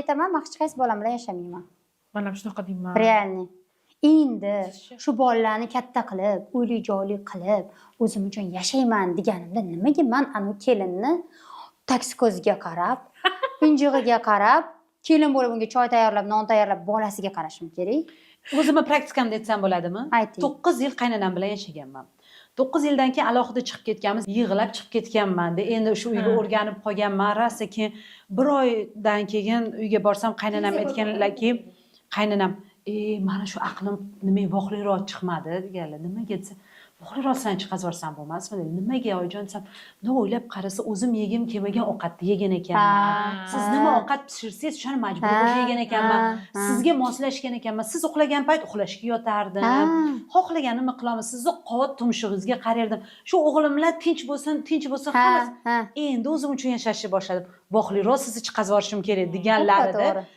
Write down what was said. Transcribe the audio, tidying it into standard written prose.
aytaman, men hech qaysi bolam bilan yashamayman. Men ham shunaqa deyman. Realni. Endi shu bolalarni katta qilib, uyli-joyli qilib, o'zim uchun yashayman deganimda nimaga men anu kelinni taksi ko'ziga qarab, pinjig'iga qarab, kelin bo'lib unga choy tayyorlab, non tayyorlab, bolasiga qarashim kerak? O'zimni praktikamda aytsam bo'ladimi? Ayting. 9 yil qaynonam bilan yashaganman. 9 yildan keyin alohida chiqib ketganmiz, yig'lab chiqib ketganman. Endi o'sha uyga o'rganib qolganman. Rosa keyin bir oydan keyin uyga borsam qaynonam aytganlarki, qaynonam, mana shu aqlim nima voqliroq chiqmadi deganlar. Nimaga desa, voqliroq san chiqazib yuborsam bo'lmasmi dedi. Nimaga oyijon desam, nima o'ylab qarasa o'zim yegim kelmagan ovqatni yegan ekanman. Siz nima ovqat pishirsangiz shuni majbur bo'lib yegan ekanman. Sizga moslashgan ekanman. Siz uxlagan payt uxlashga yotardim. Xohlaganimni qilaman. Sizni qovat tumshug'ingizga qarardim. Shu o'g'limlar tinch bo'lsin hammasi. Endi o'zim uchun yashashni boshladim. Voqliroq sizni chiqazib yuborishim kerak deganlarida